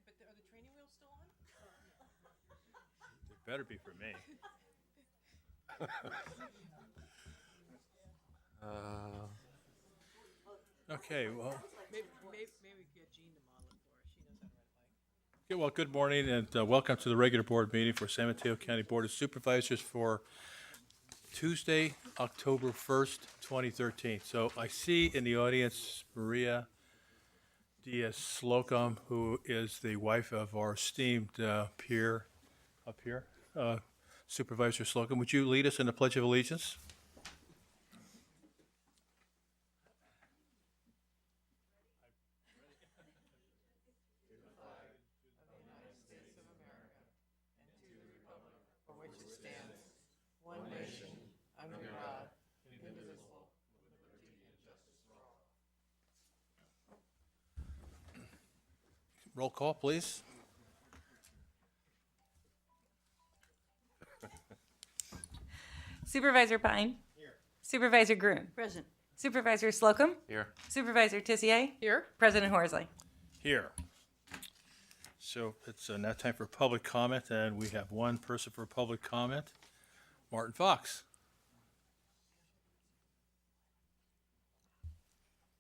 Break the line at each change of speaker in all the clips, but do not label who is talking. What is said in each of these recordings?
but are the training wheels still on?
It better be for me. Okay, well,
Maybe we could get Jean to model it for us. She knows how to ride a bike.
okay, well, good morning and welcome to the regular board meeting for San Mateo County Board of Supervisors for Tuesday, October 1st, 2013. So I see in the audience Maria Diaz Slocum, who is the wife of our esteemed peer up here, Supervisor Slocum. Would you lead us in the Pledge of Allegiance?
For which it stands, one nation, under God, indivisible, with liberty and justice for all.
Roll call, please.
Supervisor Pine. Here. Supervisor Gruen.
Present.
Supervisor Slocum.
Here.
Supervisor Tissier.
Here?
President Horsley.
Here. So it's now time for public comment, and we have one person for public comment, Martin Fox.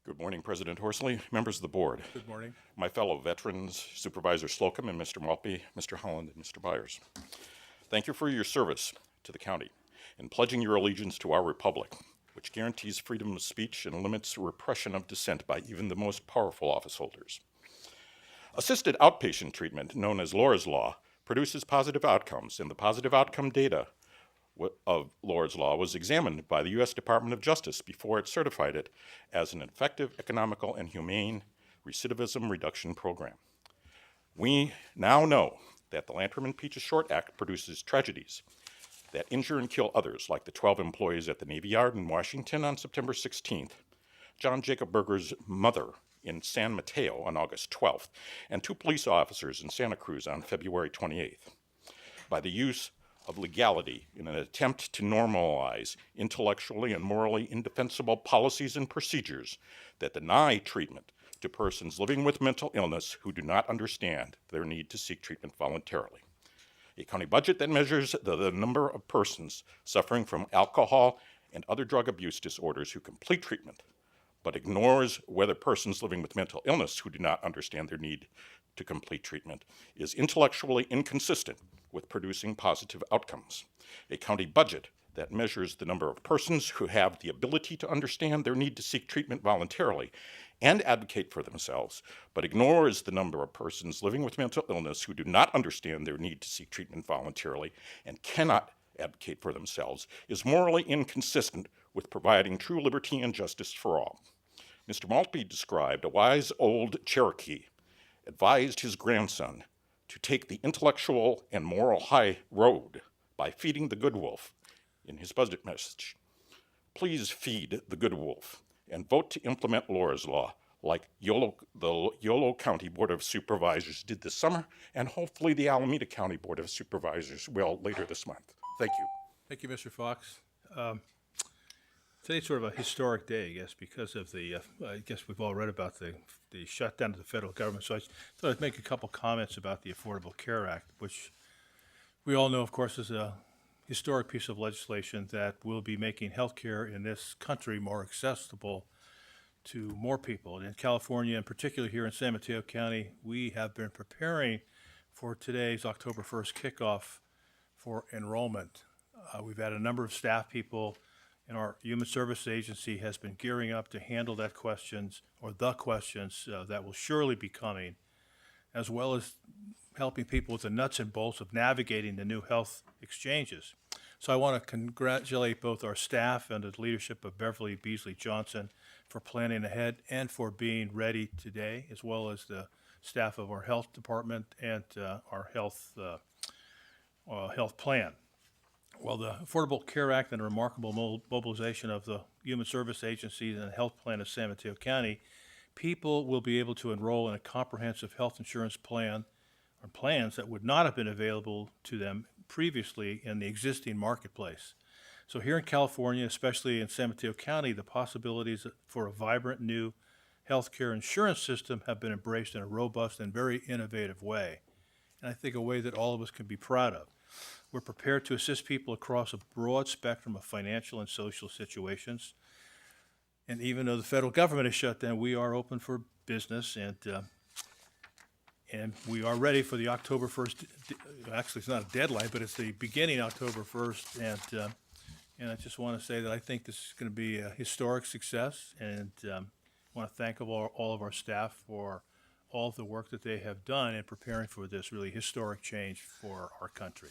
Good morning, President Horsley, members of the board,
Good morning.
my fellow veterans, Supervisor Slocum and Mr. Maltby, Mr. Holland, and Mr. Byers. Thank you for your service to the county in pledging your allegiance to our republic, which guarantees freedom of speech and limits repression of dissent by even the most powerful office holders. Assisted outpatient treatment, known as Laura's Law, produces positive outcomes, and the positive outcome data of Laura's Law was examined by the U.S. Department of Justice before it certified it as an effective, economical, and humane recidivism reduction program. We now know that the Lantern and Peaches Short Act produces tragedies that injure and kill others, like the 12 employees at the Navy Yard in Washington on September 16th, John Jacob Berger's mother in San Mateo on August 12th, and 2 police officers in Santa Cruz on February 28th. By the use of legality in an attempt to normalize intellectually and morally indefensible policies and procedures that deny treatment to persons living with mental illness who do not understand their need to seek treatment voluntarily. A county budget that measures the number of persons suffering from alcohol and other drug abuse disorders who complete treatment, but ignores whether persons living with mental illness who do not understand their need to complete treatment is intellectually inconsistent with producing positive outcomes. A county budget that measures the number of persons who have the ability to understand their need to seek treatment voluntarily and advocate for themselves, but ignores the number of persons living with mental illness who do not understand their need to seek treatment voluntarily and cannot advocate for themselves, is morally inconsistent with providing true liberty and justice for all. Mr. Maltby described a wise old Cherokee advised his grandson to take the intellectual and moral high road by feeding the good wolf in his budget message. Please feed the good wolf and vote to implement Laura's Law like the Yolo County Board of Supervisors did this summer, and hopefully the Alameda County Board of Supervisors will later this month. Thank you.
Thank you, Mr. Fox. Today's sort of a historic day, I guess, because of the, I guess we've all read about the shutdown of the federal government. So I thought I'd make a couple comments about the Affordable Care Act, which we all know, of course, is a historic piece of legislation that will be making health care in this country more accessible to more people. And in California, and particularly here in San Mateo County, we have been preparing for today's October 1st kickoff for enrollment. We've had a number of staff people, and our Human Service Agency has been gearing up to handle that questions, or the questions that will surely be coming, as well as helping people with the nuts and bolts of navigating the new health exchanges. So I want to congratulate both our staff and the leadership of Beverly Beasley Johnson for planning ahead and for being ready today, as well as the staff of our health department and our health plan. Well, the Affordable Care Act and a remarkable mobilization of the Human Service Agency and the Health Plan of San Mateo County, people will be able to enroll in a comprehensive health insurance plan or plans that would not have been available to them previously in the existing marketplace. So here in California, especially in San Mateo County, the possibilities for a vibrant new healthcare insurance system have been embraced in a robust and very innovative way, and I think a way that all of us can be proud of. We're prepared to assist people across a broad spectrum of financial and social situations. And even though the federal government is shut down, we are open for business, and we are ready for the October 1st. Actually, it's not a deadline, but it's the beginning October 1st. And I just want to say that I think this is going to be a historic success, and I want to thank all of our staff for all of the work that they have done in preparing for this really historic change for our country.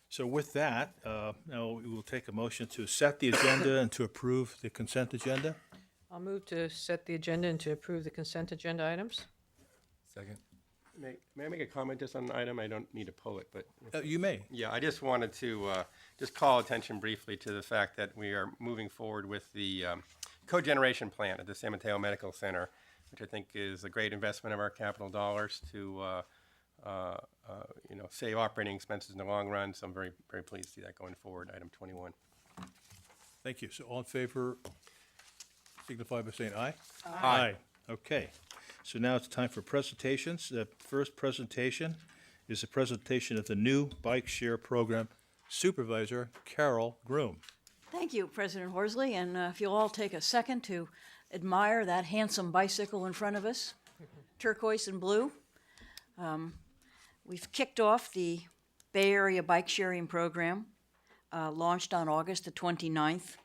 So with that, now we will take a motion to set the agenda and to approve the consent agenda.
I'll move to set the agenda and to approve the consent agenda items.
Second.
May I make a comment just on an item? I don't need to pull it, but
You may.
yeah, I just wanted to just call attention briefly to the fact that we are moving forward with the cogeneration plant at the San Mateo Medical Center, which I think is a great investment of our capital dollars to save operating expenses in the long run. So I'm very, very pleased to see that going forward. Item 21.
Thank you. So all in favor, signify by saying aye. Aye. Okay. So now it's time for presentations. The first presentation is a presentation of the new bike share program. Supervisor Carol Groom.
Thank you, President Horsley, and if you'll all take a second to admire that handsome bicycle in front of us, turquoise and blue. We've kicked off the Bay Area Bike Sharing Program, launched on August the 29th.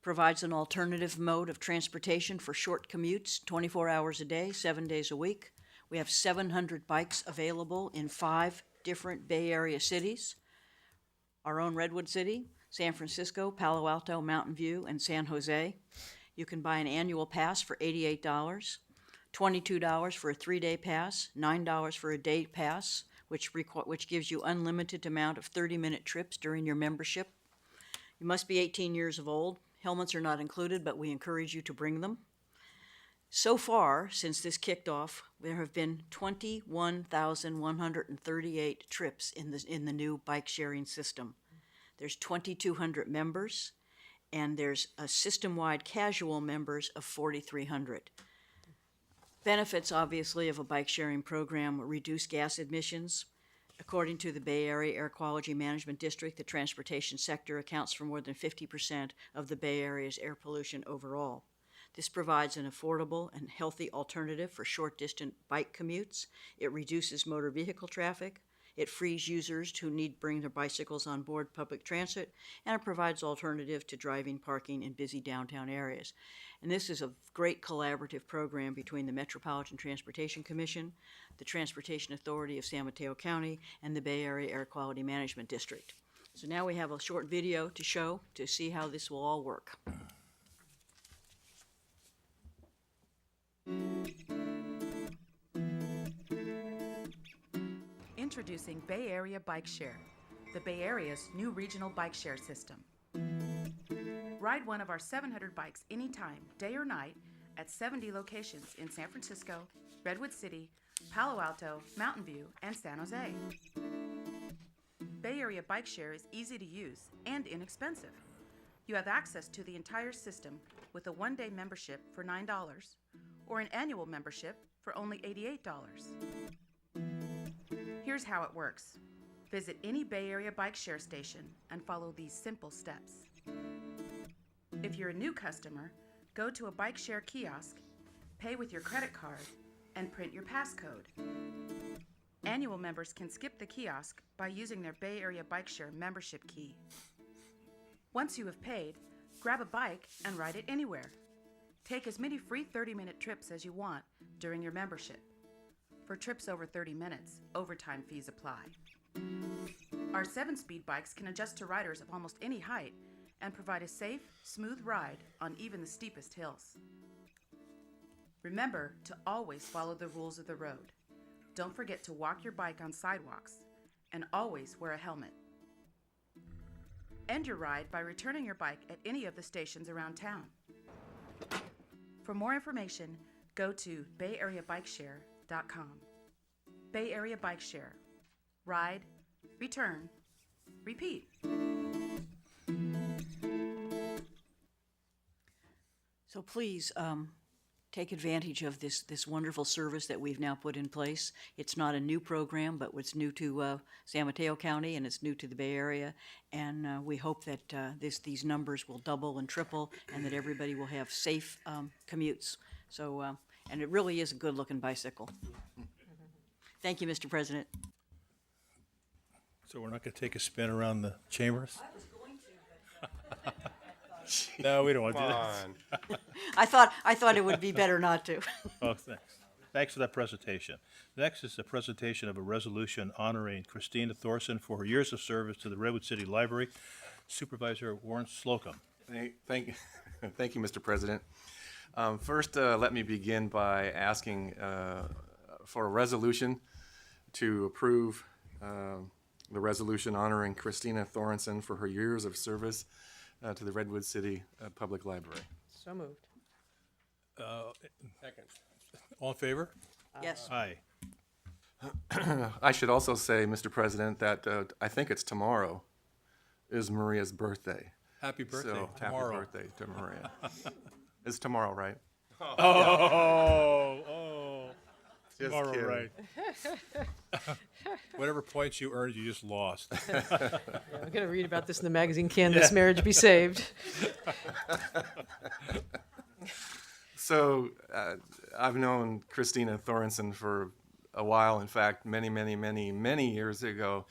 Provides an alternative mode of transportation for short commutes, 24 hours a day, 7 days a week. We have 700 bikes available in 5 different Bay Area cities. Our own Redwood City, San Francisco, Palo Alto, Mountain View, and San Jose. You can buy an annual pass for $88, $22 for a 3-day pass, $9 for a day pass, which gives you unlimited amount of 30-minute trips during your membership. You must be 18 years of old. Helmets are not included, but we encourage you to bring them. So far, since this kicked off, there have been 21,138 trips in the new bike sharing system. There's 2,200 members, and there's a system-wide casual members of 4,300. Benefits, obviously, of a bike sharing program: reduce gas emissions. According to the Bay Area Air Quality Management District, the transportation sector accounts for more than 50% of the Bay Area's air pollution overall. This provides an affordable and healthy alternative for short-distance bike commutes. It reduces motor vehicle traffic. It frees users who need to bring their bicycles on board public transit, and it provides alternative to driving, parking in busy downtown areas. And this is a great collaborative program between the Metropolitan Transportation Commission, the Transportation Authority of San Mateo County, and the Bay Area Air Quality Management District. So now we have a short video to show to see how this will all work.
Introducing Bay Area Bike Share, the Bay Area's new regional bike share system. Ride one of our 700 bikes anytime, day or night, at 70 locations in San Francisco, Redwood City, Palo Alto, Mountain View, and San Jose. Bay Area Bike Share is easy to use and inexpensive. You have access to the entire system with a one-day membership for $9 or an annual membership for only $88. Here's how it works. Visit any Bay Area Bike Share station and follow these simple steps. If you're a new customer, go to a bike share kiosk, pay with your credit card, and print your passcode. Annual members can skip the kiosk by using their Bay Area Bike Share membership key. Once you have paid, grab a bike and ride it anywhere. Take as many free 30-minute trips as you want during your membership. For trips over 30 minutes, overtime fees apply. Our 7-speed bikes can adjust to riders of almost any height and provide a safe, smooth ride on even the steepest hills. Remember to always follow the rules of the road. Don't forget to walk your bike on sidewalks, and always wear a helmet. End your ride by returning your bike at any of the stations around town. For more information, go to bayareabikeshare.com. Bay Area Bike Share. Ride, return, repeat.
So So please take advantage of this wonderful service that we've now put in place. It's not a new program, but it's new to San Mateo County and it's new to the Bay Area. And we hope that these numbers will double and triple and that everybody will have safe commutes. So, and it really is a good-looking bicycle. Thank you, Mr. President.
So we're not going to take a spin around the chambers? I was going to, but... No, we don't want to do that.
I thought it would be better not to.
Oh, thanks. Thanks for that presentation. Next is a presentation of a resolution honoring Christina Thorson for her years of service to the Redwood City Library. Supervisor Warren Slocum.
Thank you, Mr. President. First, let me begin by asking for a resolution to approve the resolution honoring Christina Thorson for her years of service to the Redwood City Public Library.
So moved.
Second.
All in favor?
Yes.
Aye.
I should also say, Mr. President, that I think it's tomorrow is Maria's birthday.
Happy birthday.
So
tomorrow.
happy birthday to Maria. It's tomorrow, right? Just
Tomorrow,
kidding.
right. Whatever points you earned, you just lost.
Yeah, I'm going to read about this in the magazine, Can This Marriage Be Saved?
So I've known Christina Thorson for a while. In fact, many years ago,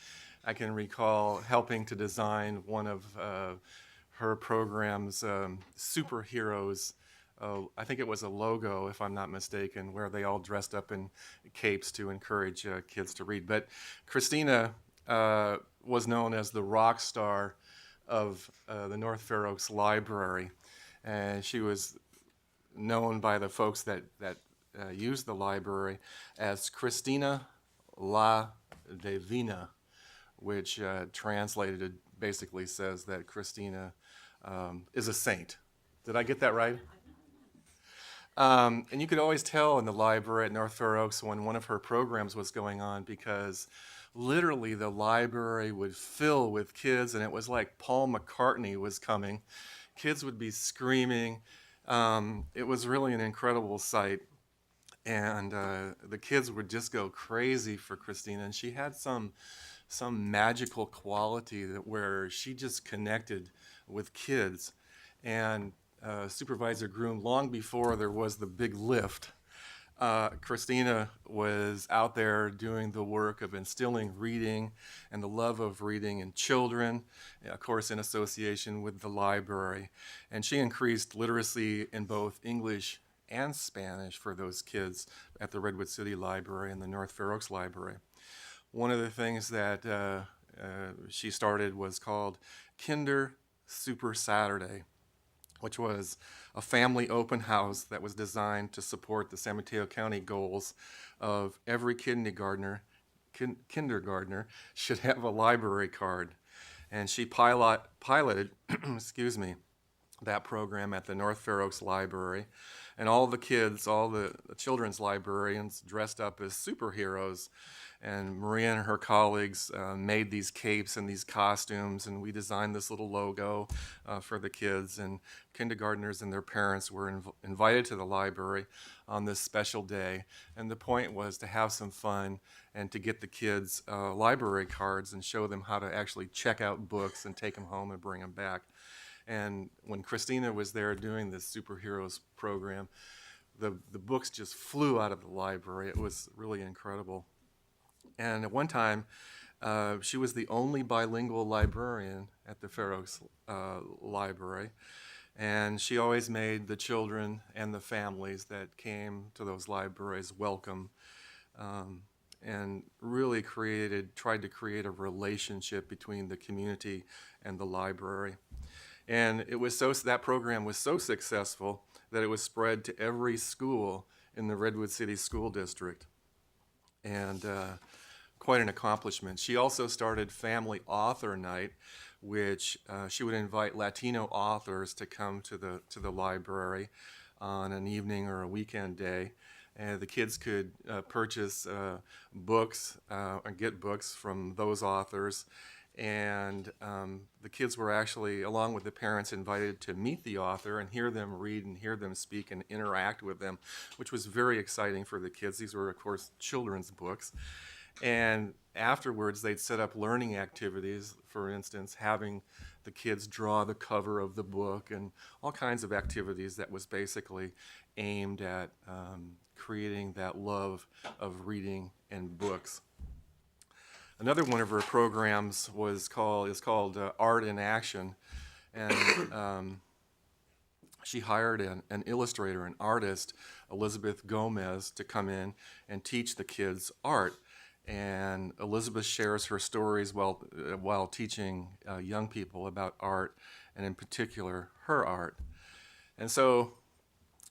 I can recall helping to design one of her program's superheroes. I think it was a logo, if I'm not mistaken, where they all dressed up in capes to encourage kids to read. But Christina was known as the rock star of the North Fair Oaks Library, and she was known by the folks that used the library as Christina La Divina, which translated basically says that Christina is a saint. Did I get that right? And you could always tell in the library at North Fair Oaks when one of her programs was going on because literally the library would fill with kids and it was like Paul McCartney was coming. Kids would be screaming. It was really an incredible sight. And the kids would just go crazy for Christina. And she had some magical quality where she just connected with kids. And Supervisor Groom, long before there was the big lift, Christina was out there doing the work of instilling reading and the love of reading in children, of course in association with the library. And she increased literacy in both English and Spanish for those kids at the Redwood City Library and the North Fair Oaks Library. One of the things that she started was called Kinder Super Saturday, which was a family open house that was designed to support the San Mateo County goals of every kindergartner should have a library card. And she piloted excuse me, that program at the North Fair Oaks Library. And all the kids, all the children's librarians dressed up as superheroes. And Maria and her colleagues made these capes and these costumes, and we designed this little logo for the kids. And kindergartners and their parents were invited to the library on this special day. And the point was to have some fun and to get the kids library cards and show them how to actually check out books and take them home and bring them back. And when Christina was there doing this superheroes program, the books just flew out of the library. It was really incredible. And at one time, she was the only bilingual librarian at the Fair Oaks Library. And she always made the children and the families that came to those libraries welcome, and really tried to create a relationship between the community and the library. And that program was so successful that it was spread to every school in the Redwood City School District. And quite an accomplishment. She also started Family Author Night, which she would invite Latino authors to come to the library on an evening or a weekend day. And the kids could purchase books or get books from those authors. And the kids were actually, along with the parents, invited to meet the author and hear them read and hear them speak and interact with them, which was very exciting for the kids. These were, of course, children's books. And afterwards, they'd set up learning activities, for instance, having the kids draw the cover of the book and all kinds of activities that was basically aimed at creating that love of reading and books. Another one of her programs is called Art in Action, and she hired an illustrator, an artist, Elizabeth Gomez, to come in and teach the kids art. And Elizabeth shares her stories while teaching young people about art, and in particular her art. And so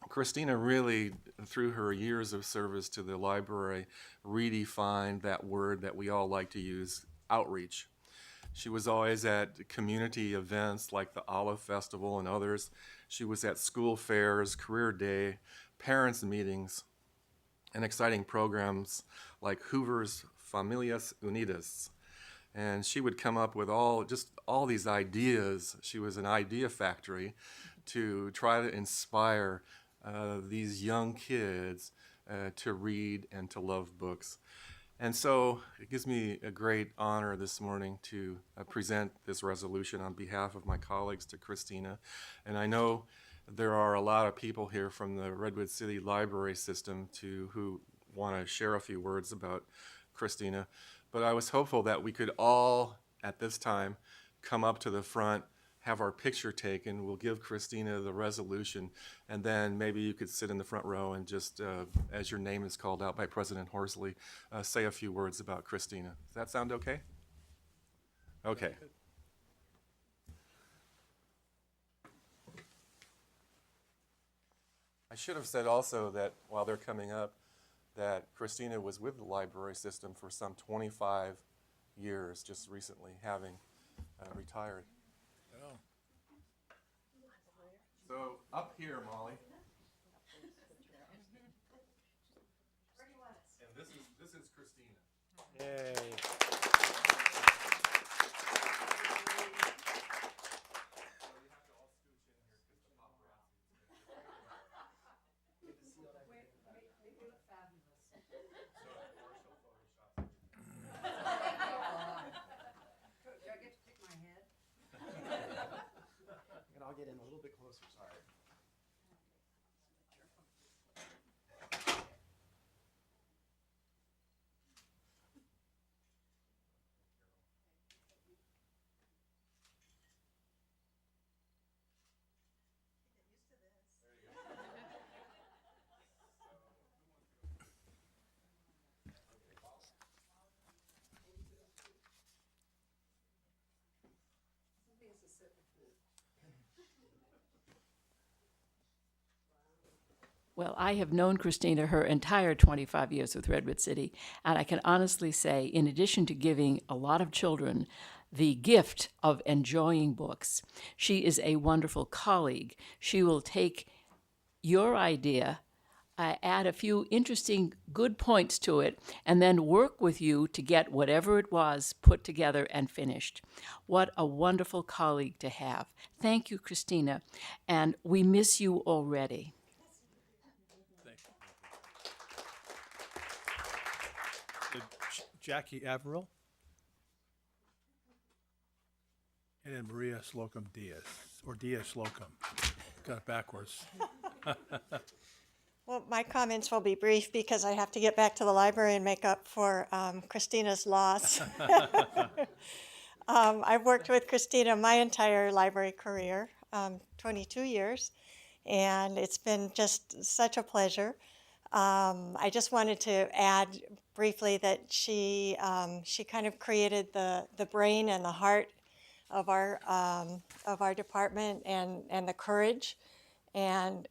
Christina really, through her years of service to the library, redefined that word that we all like to use, outreach. She was always at community events like the Olive Festival and others. She was at school fairs, career day, parents' meetings, and exciting programs like Hoover's Familias Unidas. And she would come up with all these ideas. She was an idea factory to try to inspire these young kids to read and to love books. And so it gives me a great honor this morning to present this resolution on behalf of my colleagues to Christina. And I know there are a lot of people here from the Redwood City Library System who want to share a few words about Christina. But I was hopeful that we could all, at this time, come up to the front, have our picture taken. We'll give Christina the resolution, and then maybe you could sit in the front row and just, as your name is called out by President Horsley, say a few words about Christina. Does that sound okay? Okay. I should have said also that while they're coming up, that Christina was with the library system for some 25 years, just recently, having retired. Oh. So up here, Molly. And this is Christina.
Yay.
I'll get in a little bit closer, sorry.
Well, I have known Christina her entire 25 years with Redwood City, and I can honestly say, in addition to giving a lot of children the gift of enjoying books, she is a wonderful colleague. She will take your idea, add a few interesting, good points to it, and then work with you to get whatever it was put together and finished. What a wonderful colleague to have. Thank you, Christina, and we miss you already.
Jackie Averill, and then Maria Slocum Diaz, or Diaz Slocum. Got it backwards.
Well, my comments will be brief because I have to get back to the library and make up for Christina's loss. I've worked with Christina my entire library career, 22 years, and it's been just such a pleasure. I just wanted to add briefly that she kind of created the brain and the heart of our department and the courage, and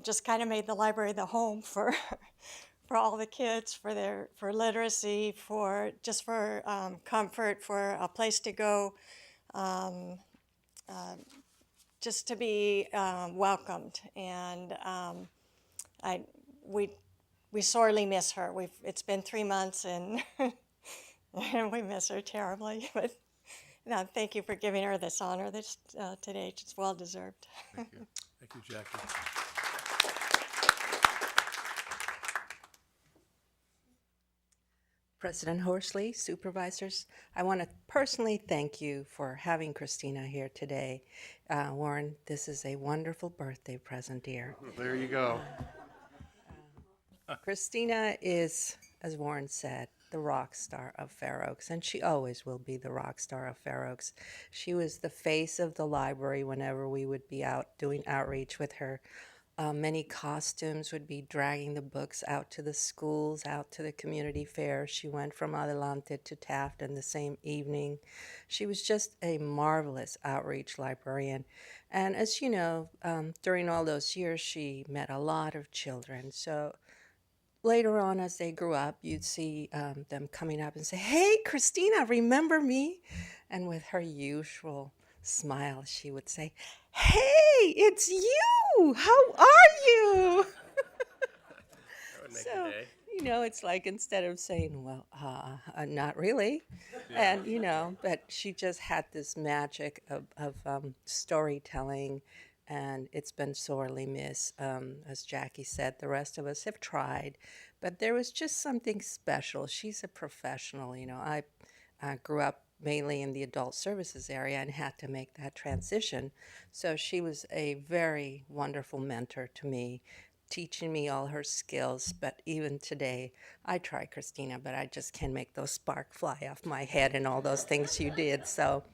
just kind of made the library the home for all the kids, for literacy, for comfort, for a place to go, just to be welcomed. And we sorely miss her. It's been 3 months, and and we miss her terribly. But No, thank you for giving her this honor this today. It's well deserved.
Thank you. Thank you, Jackie.
President Horsley, Supervisors, I want to personally thank you for having Christina here today. Warren, this is a wonderful birthday present, dear.
There you go.
Christina is, as Warren said, the rock star of Fair Oaks, and she always will be the rock star of Fair Oaks. She was the face of the library whenever we would be out doing outreach with her. Many costumes would be dragging the books out to the schools, out to the community fair. She went from Adelante to Taft in the same evening. She was just a marvelous outreach librarian. And as you know, during all those years, she met a lot of children. So later on, as they grew up, you'd see them coming up and say, "Hey, Christina, remember me?" And with her usual smile, she would say, "Hey, it's you! How are you?"
That would make
So,
the day.
you know, it's like instead of saying, "Well, not really," and, you know, but she just had this magic of storytelling, and it's been sorely missed. As Jackie said, the rest of us have tried, but there was just something special. She's a professional, you know. I grew up mainly in the adult services area and had to make that transition. So she was a very wonderful mentor to me, teaching me all her skills. But even today, I try, Christina, but I just can't make those sparks fly off my head and all those things you did. So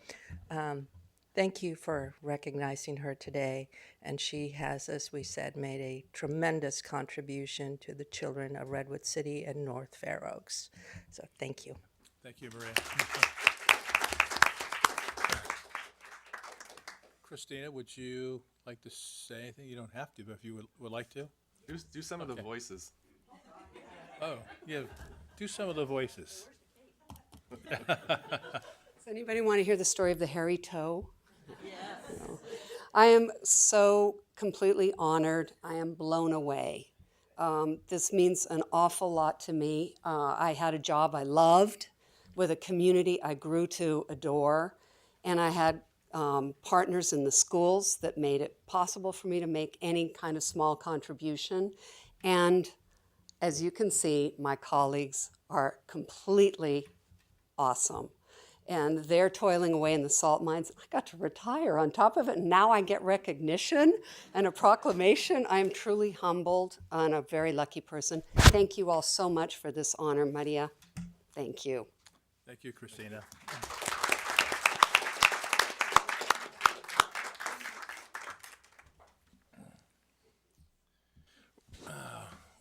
thank you for recognizing her today. And she has, as we said, made a tremendous contribution to the children of Redwood City and North Fair Oaks. So thank you.
Thank you, Maria. Christina, would you like to say anything? You don't have to, but if you would like to.
Do some of the voices.
Oh, yeah, do some of the voices.
Does anybody want to hear the story of the hairy toe? Yes. No. I am so completely honored. I am blown away. This means an awful lot to me. I had a job I loved with a community I grew to adore, and I had partners in the schools that made it possible for me to make any kind of small contribution. And as you can see, my colleagues are completely awesome. And they're toiling away in the salt mines. I got to retire on top of it, and now I get recognition and a proclamation. I am truly humbled and a very lucky person. Thank you all so much for this honor, Maria. Thank you.
Thank you, Christina.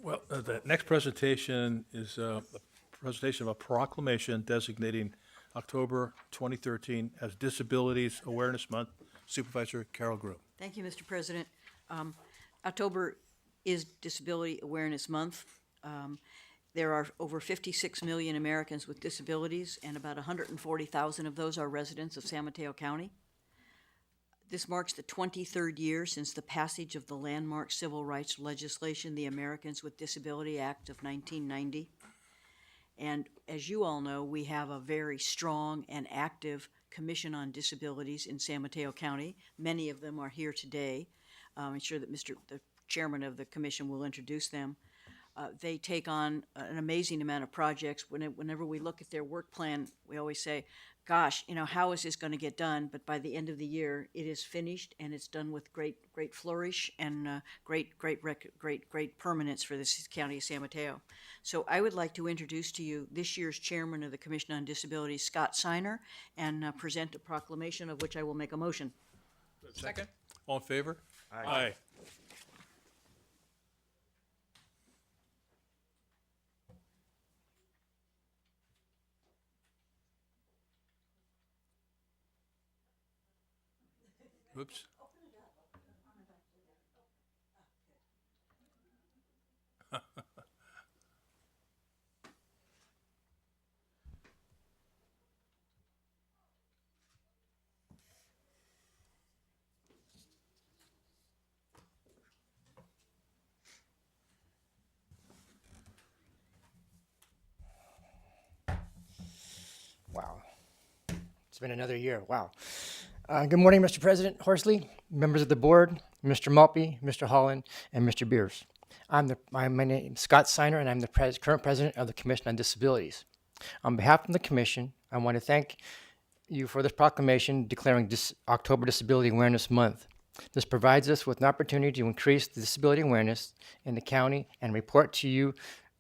Well, the next presentation is a presentation of a proclamation designating October 2013 as Disabilities Awareness Month. Supervisor Carol Groom.
Thank you, Mr. President. October is Disability Awareness Month. There are over 56 million Americans with disabilities, and about 140,000 of those are residents of San Mateo County. This marks the 23rd year since the passage of the landmark civil rights legislation, the Americans with Disability Act of 1990. And as you all know, we have a very strong and active Commission on Disabilities in San Mateo County. Many of them are here today. I'm sure that the chairman of the commission will introduce them. They take on an amazing amount of projects. Whenever we look at their work plan, we always say, gosh, you know, how is this going to get done? But by the end of the year, it is finished, and it's done with great flourish and great permanence for this county of San Mateo. So I would like to introduce to you this year's chairman of the Commission on Disabilities, Scott Seiner, and present a proclamation of which I will make a motion.
Second. All in favor? Aye. Oops.
Wow. It's
been another year. Wow. Good morning, Mr. President Horsley, members of the board, Mr. Maltby, Mr. Holland, and Mr. Beers. My name is Scott Seiner, and I'm the current president of the Commission on Disabilities. On behalf of the Commission, I want to thank you for this proclamation declaring October Disability Awareness Month. This provides us with an opportunity to increase the disability awareness in the county and report to you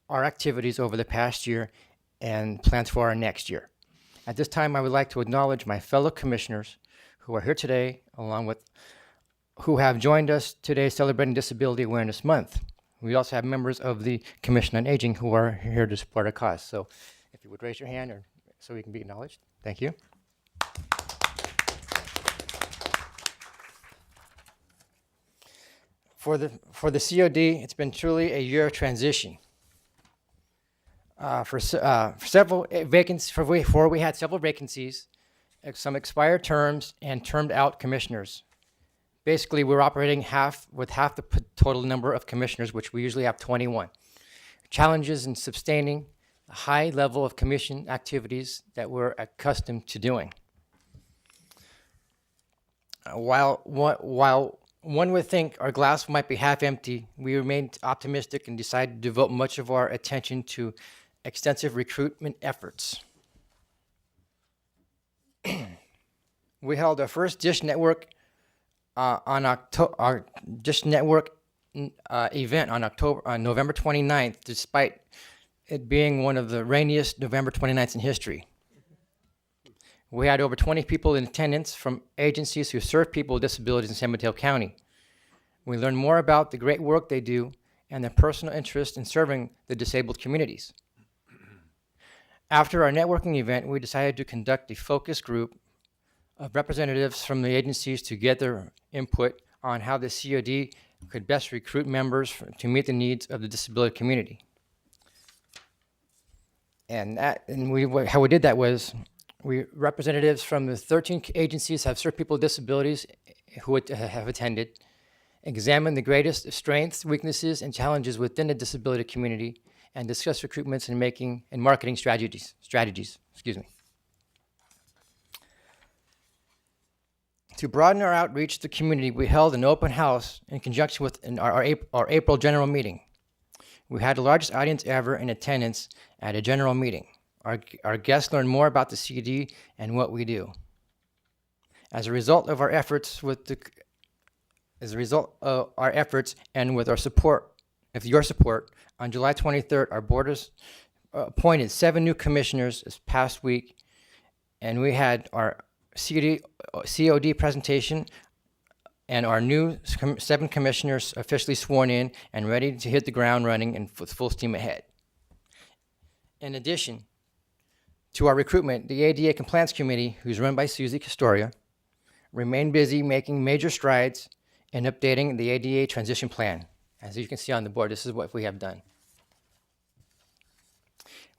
our activities over the past year and plans for our next year. At this time, I would like to acknowledge my fellow commissioners who are here today, along with who have joined us today celebrating Disability Awareness Month. We also have members of the Commission on Aging who are here to support our cause. So if you would raise your hand so we can be acknowledged. Thank you. For the COD, it's been truly a year of transition. For several vacancies, before we had several vacancies, some expired terms, and termed out commissioners. Basically, we're operating with half the total number of commissioners, which we usually have 21. Challenges in sustaining a high level of commission activities that we're accustomed to doing. While one would think our glass might be half empty, we remained optimistic and decided to devote much of our attention to extensive recruitment efforts. We held our first Dish Network Dish Network event on November 29th, despite it being one of the rainiest November 29th in history. We had over 20 people in attendance from agencies who serve people with disabilities in San Mateo County. We learned more about the great work they do and their personal interest in serving the disabled communities. After our networking event, we decided to conduct a focus group of representatives from the agencies to get their input on how the COD could best recruit members to meet the needs of the disability community. How we did that was, representatives from the 13 agencies have served people with disabilities who have attended, examined the greatest strengths, weaknesses, and challenges within the disability community, and discuss recruitments and marketing strategies. To broaden our outreach to the community, we held an open house in conjunction with our April general meeting. We had the largest audience ever in attendance at a general meeting. Our guests learned more about the CD and what we do. As a result of our efforts and with your support, on July 23rd, our board has appointed 7 new commissioners this past week, and we had our COD presentation and our new 7 commissioners officially sworn in and ready to hit the ground running and with full steam ahead. In addition to our recruitment, the ADA Compliance Committee, who's run by Susie Castoria, remained busy making major strides in updating the ADA transition plan. As you can see on the board, this is what we have done.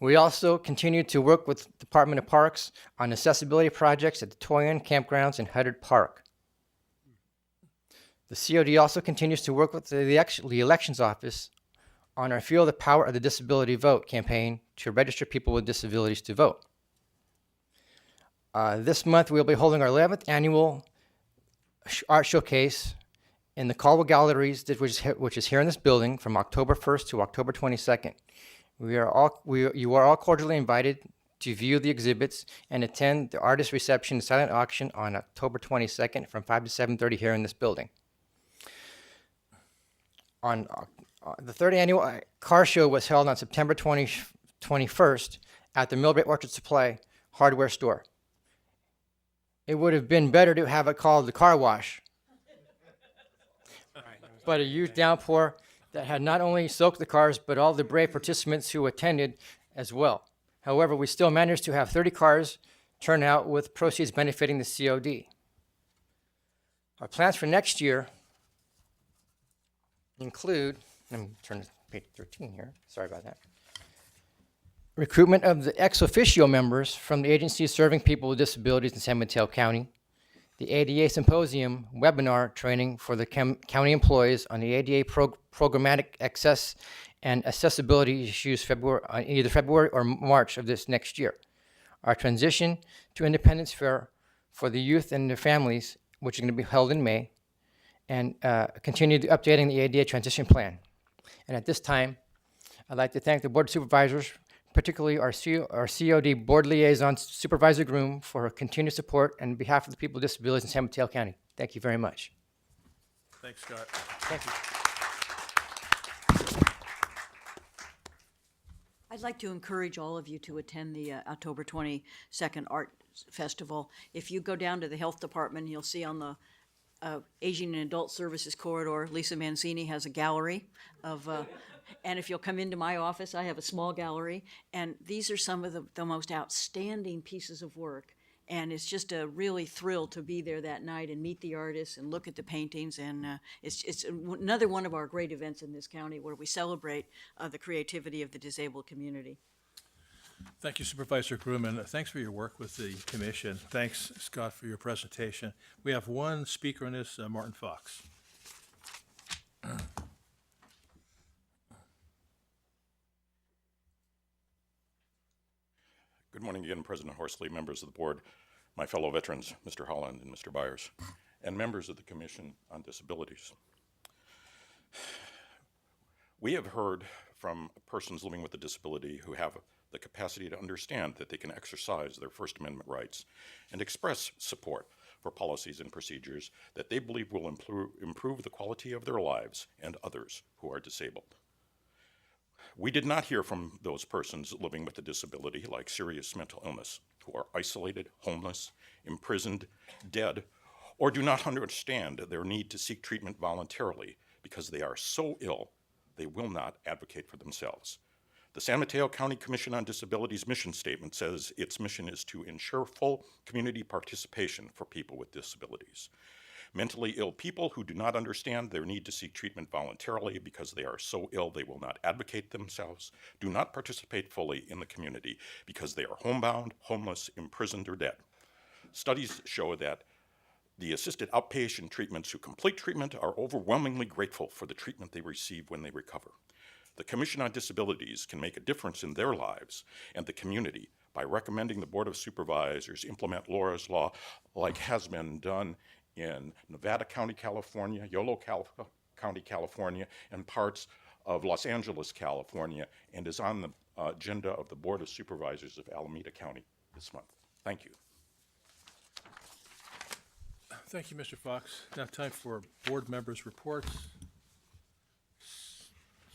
We also continue to work with the Department of Parks on accessibility projects at the Toyin campgrounds in Huddard Park. The COD also continues to work with the Elections Office on our Feel the Power of the Disability Vote campaign to register people with disabilities to vote. This month, we'll be holding our 11th annual art showcase in the Caldwell Galleries, which is here in this building from October 1st to October 22nd. You are all cordially invited to view the exhibits and attend the artist reception and silent auction on October 22nd from 5 to 7:30 here in this building. On the 3rd annual car show was held on September 21st at the Millbrae Orchard Supply hardware store. It would have been better to have it called the car wash. But a huge downpour that had not only soaked the cars, but all the brave participants who attended as well. However, we still managed to have 30 cars turn out with proceeds benefiting the COD. Our plans for next year include, let me turn to page 13 here, sorry about that. Recruitment of the ex officio members from the agencies serving people with disabilities in San Mateo County. The ADA Symposium webinar training for the county employees on the ADA programmatic access and accessibility issues either February or March of this next year. Our transition to Independence Fair for the youth and their families, which is going to be held in May, and continue updating the ADA transition plan. And at this time, I'd like to thank the Board of Supervisors, particularly our COD Board Liaison Supervisor Groom, for her continued support and on behalf of the people with disabilities in San Mateo County. Thank you very much.
Thanks, Scott.
Thank you.
I'd like to encourage all of you to attend the October 22nd Art Festival. If you go down to the Health Department, you'll see on the Aging and Adult Services corridor, Lisa Mancini has a gallery of, and if you'll come into my office, I have a small gallery, and these are some of the most outstanding pieces of work. And it's just a really thrill to be there that night and meet the artists and look at the paintings. And it's another one of our great events in this county where we celebrate the creativity of the disabled community.
Thank you, Supervisor Groom, and thanks for your work with the commission. Thanks, Scott, for your presentation. We have one speaker on this, Martin Fox.
Good morning again, President Horsley, members of the board, my fellow veterans, Mr. Holland and Mr. Byers, and members of the Commission on Disabilities. We have heard from persons living with a disability who have the capacity to understand that they can exercise their First Amendment rights and express support for policies and procedures that they believe will improve the quality of their lives and others who are disabled. We did not hear from those persons living with a disability like serious mental illness, who are isolated, homeless, imprisoned, dead, or do not understand their need to seek treatment voluntarily because they are so ill they will not advocate for themselves. The San Mateo County Commission on Disabilities mission statement says its mission is to ensure full community participation for people with disabilities. Mentally ill people who do not understand their need to seek treatment voluntarily because they are so ill they will not advocate themselves, do not participate fully in the community because they are homebound, homeless, imprisoned, or dead. Studies show that the assisted outpatient treatments who complete treatment are overwhelmingly grateful for the treatment they receive when they recover. The Commission on Disabilities can make a difference in their lives and the community by recommending the Board of Supervisors implement Laura's Law like has been done in Nevada County, California, Yolo County, California, and parts of Los Angeles, California, and is on the agenda of the Board of Supervisors of Alameda County this month. Thank you.
Thank you, Mr. Fox. Now time for board members' reports.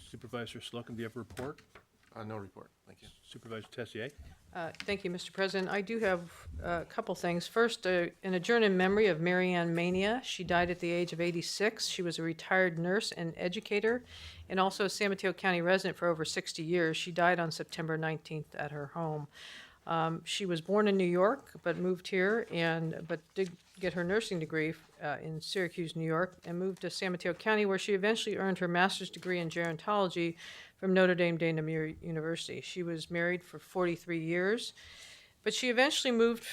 Supervisor Slocum, do you have a report?
No report. Thank you.
Supervisor Tessier?
Thank you, Mr. President. I do have a couple things. First, an adjourn in memory of Mary Ann Mania. She died at the age of 86. She was a retired nurse and educator and also a San Mateo County resident for over 60 years. She died on September 19th at her home. She was born in New York, but moved here but did get her nursing degree in Syracuse, New York, and moved to San Mateo County, where she eventually earned her master's degree in gerontology from Notre Dame de Namur University. She was married for 43 years, but she eventually moved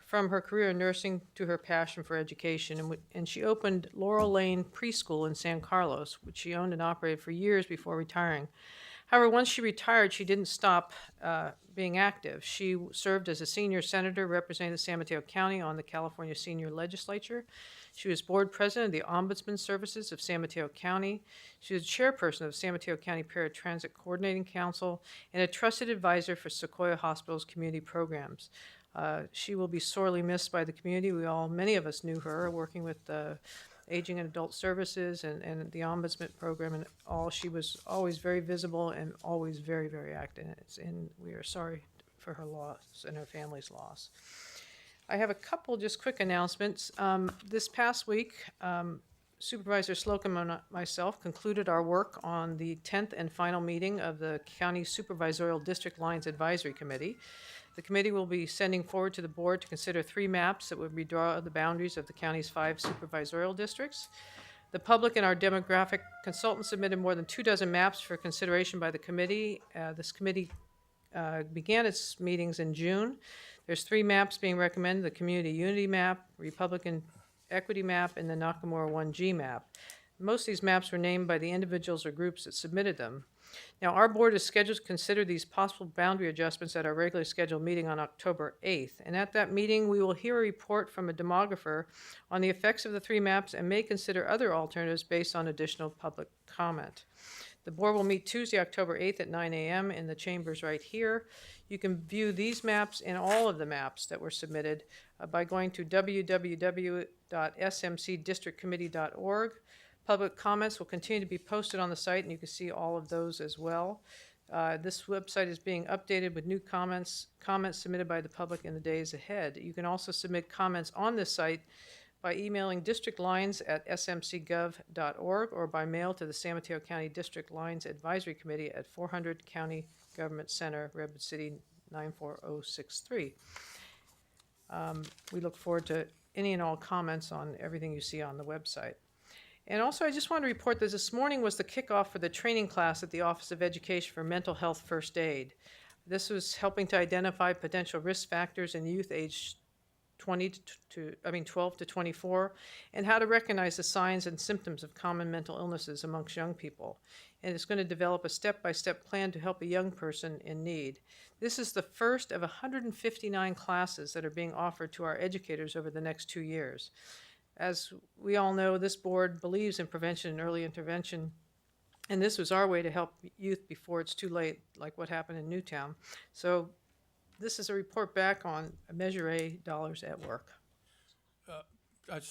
from her career in nursing to her passion for education, and she opened Laurel Lane Preschool in San Carlos, which she owned and operated for years before retiring. However, once she retired, she didn't stop being active. She served as a senior senator representing the San Mateo County on the California Senior Legislature. She was board president of the Ombudsman Services of San Mateo County. She was chairperson of San Mateo County Paratransit Coordinating Council and a trusted advisor for Sequoia Hospital's community programs. She will be sorely missed by the community. Many of us knew her working with Aging and Adult Services and the Ombudsman program and all. She was always very visible and always very, very active. And we are sorry for her loss and her family's loss. I have a couple just quick announcements. This past week, Supervisor Slocum and myself concluded our work on the 10th and final meeting of the County Supervisorial District Lines Advisory Committee. The committee will be sending forward to the board to consider 3 maps that would redraw the boundaries of the county's 5 supervisorial districts. The public and our demographic consultant submitted more than 24 maps for consideration by the committee. This committee began its meetings in June. There's 3 maps being recommended: the Community Unity Map, Republican Equity Map, and the Nakamura 1G map. Most of these maps were named by the individuals or groups that submitted them. Now, our board is scheduled to consider these possible boundary adjustments at our regularly scheduled meeting on October 8th. And at that meeting, we will hear a report from a demographer on the effects of the three maps and may consider other alternatives based on additional public comment. The board will meet Tuesday, October 8th at 9 a.m. in the chambers right here. You can view these maps and all of the maps that were submitted by going to www.smcdistrictcommittee.org. Public comments will continue to be posted on the site, and you can see all of those as well. This website is being updated with new comments submitted by the public in the days ahead. You can also submit comments on this site by emailing districtlines@smcgov.org or by mail to the San Mateo County District Lines Advisory Committee at 400 County Government Center, Redwood City 94063. We look forward to any and all comments on everything you see on the website. And also, I just want to report that this morning was the kickoff for the training class at the Office of Education for Mental Health First Aid. This was helping to identify potential risk factors in youth aged 12 to 24, and how to recognize the signs and symptoms of common mental illnesses amongst young people. And it's going to develop a step-by-step plan to help a young person in need. This is the first of 159 classes that are being offered to our educators over the next 2 years. As we all know, this board believes in prevention and early intervention, and this was our way to help youth before it's too late, like what happened in Newtown. So this is a report back on Measure A dollars at work.
I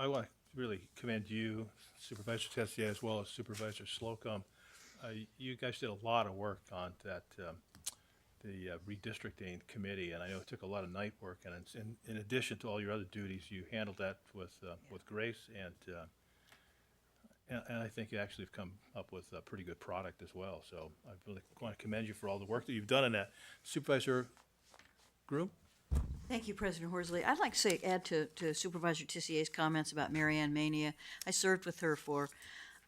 want to really commend you, Supervisor Tessier, as well as Supervisor Slocum. You guys did a lot of work on that, the redistricting committee, and I know it took a lot of night work. And it's in addition to all your other duties, you handled that with grace, and I think you actually have come up with a pretty good product as well. So I really want to commend you for all the work that you've done in that. Supervisor Groom?
Thank you, President Horsley. I'd like to add to Supervisor Tissier's comments about Marianne Mania. I served with her for,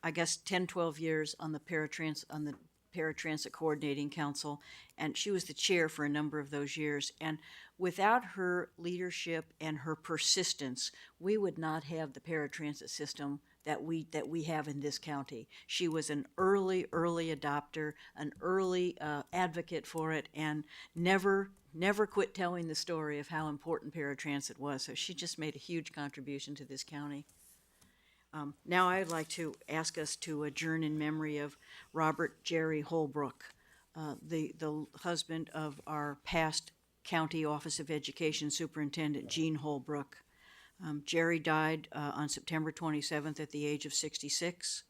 I guess, 10, 12 years on the Paratransit Coordinating Council, and she was the chair for a number of those years. And without her leadership and her persistence, we would not have the paratransit system that we have in this county. She was an early adopter, an early advocate for it, and never quit telling the story of how important paratransit was. So she just made a huge contribution to this county. Now I'd like to ask us to adjourn in memory of Robert Jerry Holbrook, the husband of our past County Office of Education Superintendent Gene Holbrook. Jerry died on September 27th at the age of 66.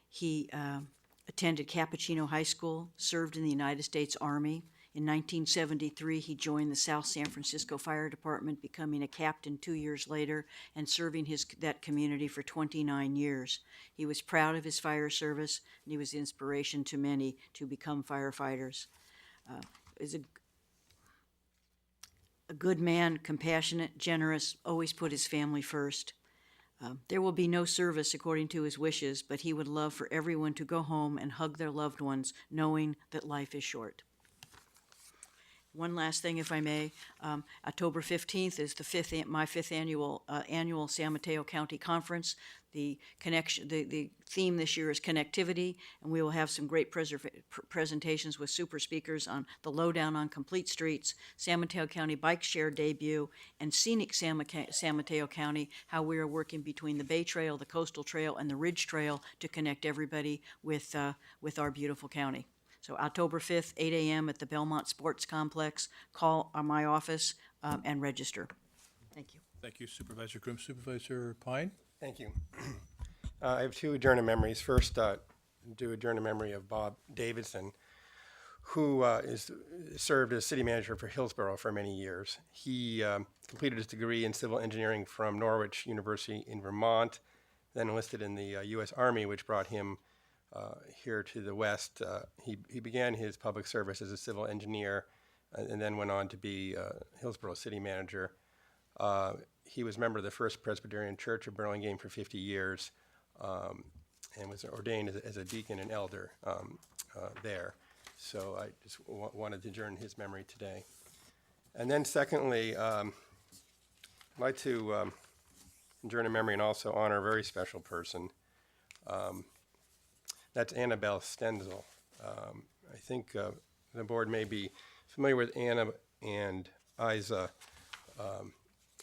He attended Cappuccino High School, served in the United States Army. In 1973, he joined the South San Francisco Fire Department, becoming a captain 2 years later and serving that community for 29 years. He was proud of his fire service, and he was inspiration to many to become firefighters. Is a good man, compassionate, generous, always put his family first. There will be no service according to his wishes, but he would love for everyone to go home and hug their loved ones, knowing that life is short. One last thing, if I may. October 15th is my fifth annual San Mateo County Conference. The theme this year is connectivity, and we will have some great presentations with super speakers on the lowdown on complete streets, San Mateo County Bike Share debut, and scenic San Mateo County, how we are working between the Bay Trail, the Coastal Trail, and the Ridge Trail to connect everybody with our beautiful county. So October 5th, 8 a.m. at the Belmont Sports Complex. Call my office and register. Thank you.
Thank you, Supervisor Grimm. Supervisor Pine?
Thank you. I have two adjourned memories. First, do adjourn in memory of Bob Davidson, who served as city manager for Hillsborough for many years. He completed his degree in civil engineering from Norwich University in Vermont, then enlisted in the U.S. Army, which brought him here to the West. He began his public service as a civil engineer and then went on to be Hillsborough city manager. He was a member of the First Presbyterian Church of Burlingame for 50 years and was ordained as a deacon and elder there. So I just wanted to adjourn his memory today. And then secondly, I'd like to adjourn in memory and also honor a very special person. That's Annabelle Stenzel. I think the board may be familiar with Anna and Isa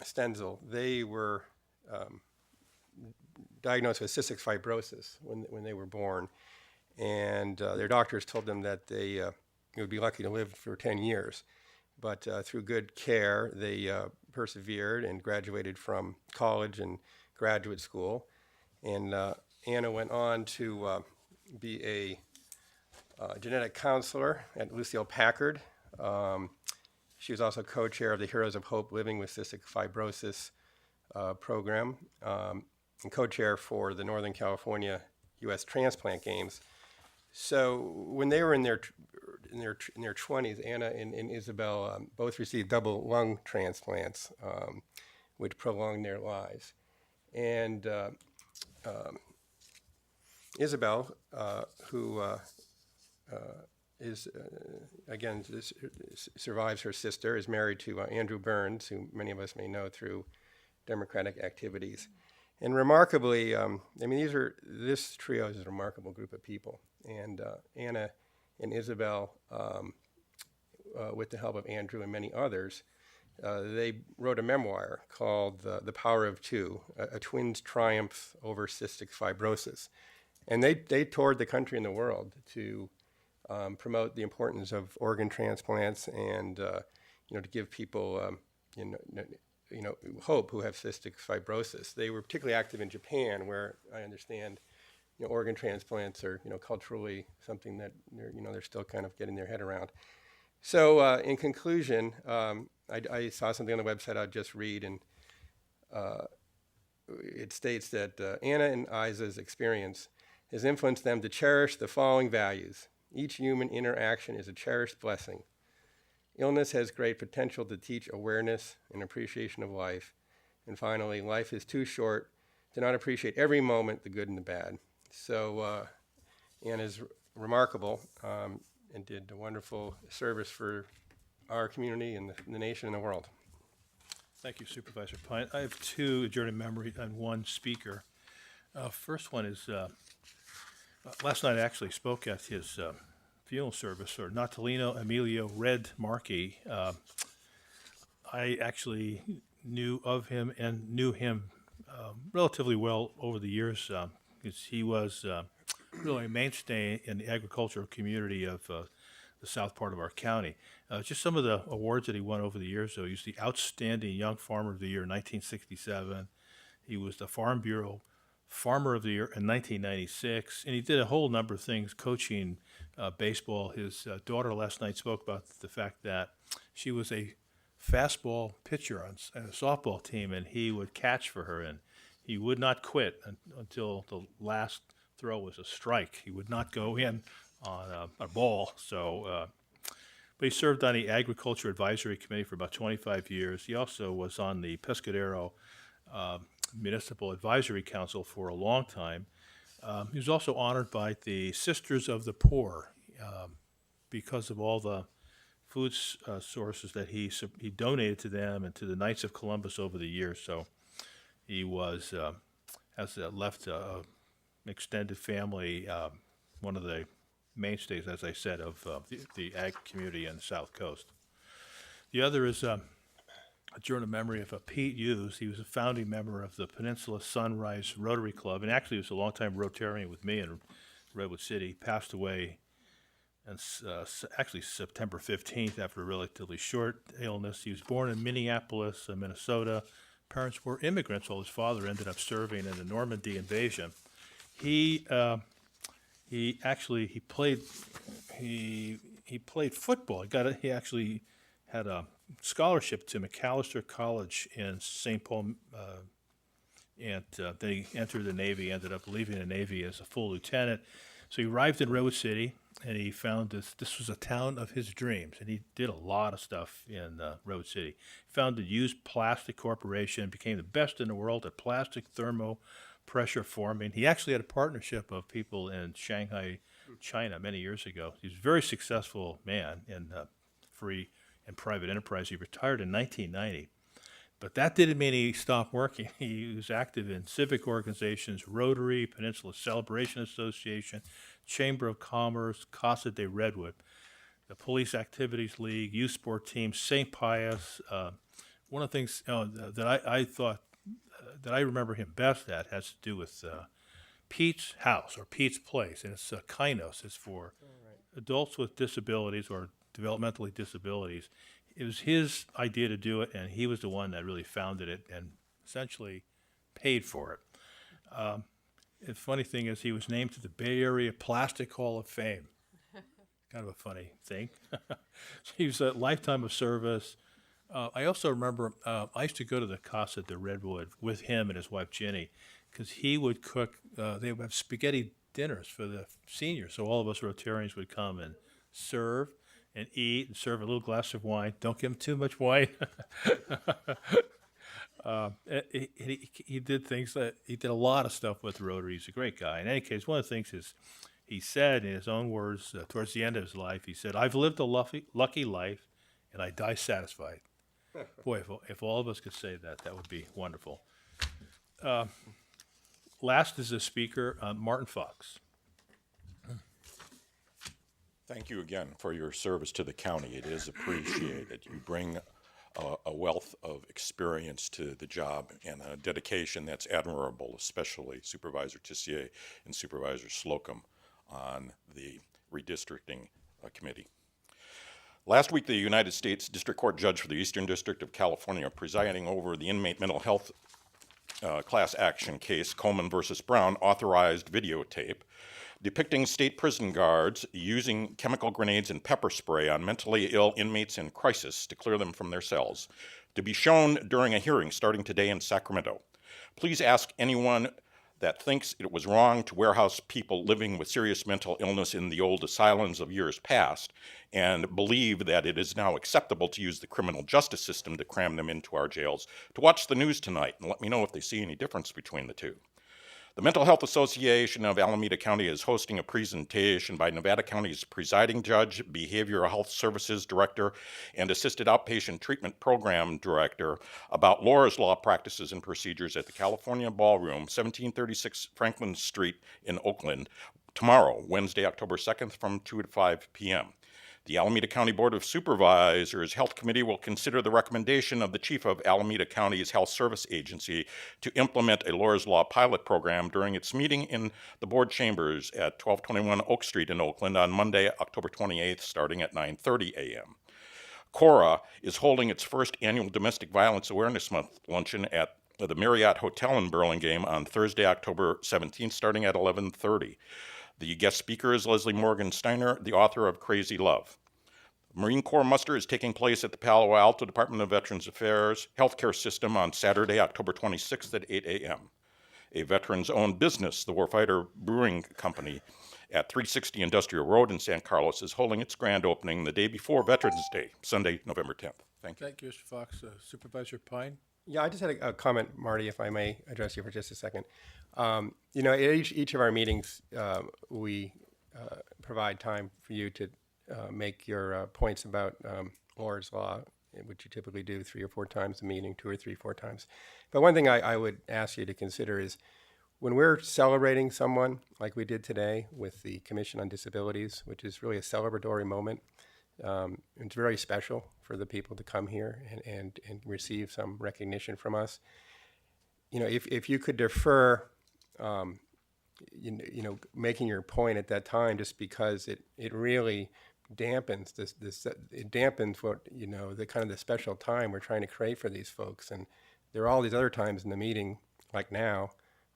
Stenzel. They were diagnosed with cystic fibrosis when they were born, and their doctors told them that they would be lucky to live for 10 years. But through good care, they persevered and graduated from college and graduate school. And Anna went on to be a genetic counselor at Lucille Packard. She was also co-chair of the Heroes of Hope Living with Cystic Fibrosis program, and co-chair for the Northern California U.S. Transplant Games. So when they were in their 20s, Anna and Isabel both received double lung transplants, which prolonged their lives. And Isabel, who is, again, survives her sister, is married to Andrew Burns, who many of us may know through Democratic activities. And remarkably, I mean, this trio is a remarkable group of people. And Anna and Isabel, with the help of Andrew and many others, they wrote a memoir called The Power of Two, a twin's triumph over cystic fibrosis. And they toured the country and the world to promote the importance of organ transplants and to give people hope who have cystic fibrosis. They were particularly active in Japan, where I understand organ transplants are culturally something that they're still kind of getting their head around. So in conclusion, I saw something on the website I'll just read, and it states that Anna and Isa's experience has influenced them to cherish the following values. Each human interaction is a cherished blessing. Illness has great potential to teach awareness and appreciation of life. And finally, life is too short to not appreciate every moment, the good and the bad. So Anna is remarkable and did a wonderful service for our community and the nation and the world.
Thank you, Supervisor Pine. I have two adjourned memory and one speaker. First one is, last night I actually spoke at his funeral service, or Natalino Emilio Red Markey. I actually knew of him and knew him relatively well over the years. He was really a mainstay in the agricultural community of the south part of our county. Just some of the awards that he won over the years, though. He was the Outstanding Young Farmer of the Year in 1967. He was the Farm Bureau Farmer of the Year in 1996, and he did a whole number of things, coaching baseball. His daughter last night spoke about the fact that she was a fastball pitcher on a softball team, and he would catch for her, and he would not quit until the last throw was a strike. He would not go in on a ball. So, but he served on the Agriculture Advisory Committee for about 25 years. He also was on the Pescadero Municipal Advisory Council for a long time. He was also honored by the Sisters of the Poor because of all the food sources that he donated to them and to the Knights of Columbus over the years. So he was has left an extended family, one of the mainstays, as I said, of the ag community on the South Coast. The other is a journal memory of Pete Hughes. He was a founding member of the Peninsula Sunrise Rotary Club, and actually was a longtime Rotarian with me in Redwood City. He passed away and actually September 15th after a relatively short illness. He was born in Minneapolis, Minnesota. Parents were immigrants, while his father ended up serving in the Normandy invasion. He played football. He actually had a scholarship to McAllister College in St. Paul, and then he entered the Navy, ended up leaving the Navy as a full lieutenant. So he arrived in Redwood City, and he found this was a town of his dreams, and he did a lot of stuff in Redwood City. He founded Used Plastic Corporation, became the best in the world at plastic thermopressure forming. He actually had a partnership of people in Shanghai, China, many years ago. He was a very successful man in free and private enterprise. He retired in 1990. But that didn't mean he stopped working. He was active in civic organizations, Rotary, Peninsula Celebration Association, Chamber of Commerce, Casa de Redwood, the Police Activities League, Youth Sport Team, St. Pius. One of the things that I thought that I remember him best at has to do with Pete's House or Pete's Place, and it's Kainos. It's for adults with disabilities or developmentally disabilities. It was his idea to do it, and he was the one that really founded it and essentially paid for it. The funny thing is he was named to the Bay Area Plastic Hall of Fame. Kind of a funny thing. He was a lifetime of service. I also remember I used to go to the Casa de Redwood with him and his wife Jenny, because he would cook, they would have spaghetti dinners for the seniors. So all of us Rotarians would come and serve and eat and serve a little glass of wine. Don't give him too much wine. He did things that, he did a lot of stuff with Rotary. He's a great guy. In any case, one of the things is, he said in his own words towards the end of his life, he said, "I've lived a lucky life and I die satisfied." Boy, if all of us could say that, that would be wonderful. Last is a speaker, Martin Fox.
Thank you again for your service to the county. It is appreciated. You bring a wealth of experience to the job and a dedication that's admirable, especially Supervisor Tissier and Supervisor Slocum on the redistricting committee. Last week, the United States District Court judge for the Eastern District of California, presiding over the inmate mental health class action case, Coleman versus Brown, authorized videotape depicting state prison guards using chemical grenades and pepper spray on mentally ill inmates in crisis to clear them from their cells, to be shown during a hearing starting today in Sacramento. Please ask anyone that thinks it was wrong to warehouse people living with serious mental illness in the old asylums of years past and believe that it is now acceptable to use the criminal justice system to cram them into our jails to watch the news tonight and let me know if they see any difference between the two. The Mental Health Association of Alameda County is hosting a presentation by Nevada County's presiding judge, behavioral health services director, and assisted outpatient treatment program director about Laura's Law practices and procedures at the California Ballroom, 1736 Franklin Street in Oakland, tomorrow, Wednesday, October 2nd, from 2 to 5 p.m. The Alameda County Board of Supervisors Health Committee will consider the recommendation of the chief of Alameda County's Health Service Agency to implement a Laura's Law pilot program during its meeting in the board chambers at 1221 Oak Street in Oakland on Monday, October 28th, starting at 9:30 a.m. CORA is holding its first annual Domestic Violence Awareness Month luncheon at the Marriott Hotel in Burlingame on Thursday, October 17th, starting at 11:30. The guest speaker is Leslie Morgan Steiner, the author of Crazy Love. Marine Corps muster is taking place at the Palo Alto Department of Veterans Affairs Healthcare System on Saturday, October 26th at 8 a.m. A veterans-owned business, the Warfighter Brewing Company, at 360 Industrial Road in San Carlos, is holding its grand opening the day before Veterans Day, Sunday, November 10th. Thank you.
Thank you, Mr. Fox. Supervisor Pine?
Yeah, I just had a comment, Marty, if I may address you for just a second. You know, at each of our meetings, we provide time for you to make your points about Laura's Law, which you typically do 3 or 4 times a meeting, 2 or 3, 4 times. But one thing I would ask you to consider is when we're celebrating someone like we did today with the Commission on Disabilities, which is really a celebratory moment, it's very special for the people to come here and receive some recognition from us. You know, if you could defer, you know, making your point at that time, just because it really dampens it dampens what, you know, the kind of the special time we're trying to create for these folks. And there are all these other times in the meeting, like now,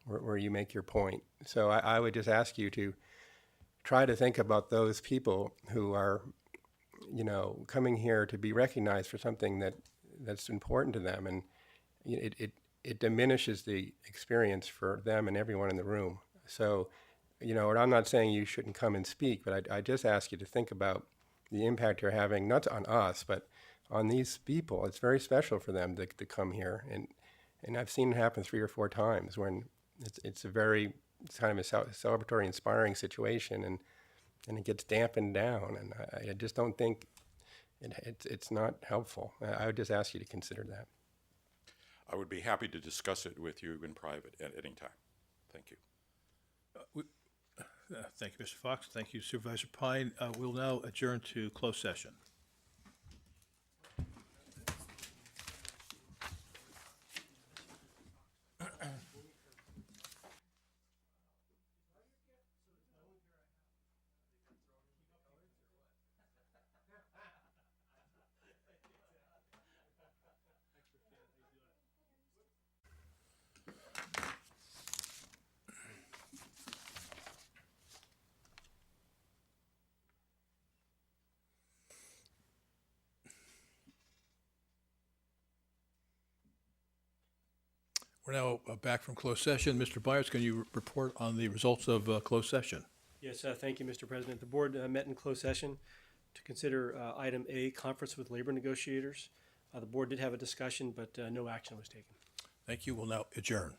where you make your point. So I would just ask you to try to think about those people who are, you know, coming here to be recognized for something that's important to them, and it diminishes the experience for them and everyone in the room. So, you know, and I'm not saying you shouldn't come and speak, but I just ask you to think about the impact you're having, not on us, but on these people. It's very special for them to come here, and I've seen it happen 3 or 4 times when it's kind of a celebratory, inspiring situation, and it gets dampened down, and I just don't think it's not helpful. I would just ask you to consider that.
I would be happy to discuss it with you in private at any time. Thank you.
Thank you, Mr. Fox. Thank you, Supervisor Pine. We'll now adjourn to closed session. We're now back from closed session. Mr. Byers, can you report on the results of closed session?
Yes, thank you, Mr. President. The board met in closed session to consider item A, conference with labor negotiators. The board did have a discussion, but no action was taken.
Thank you. We'll now adjourn.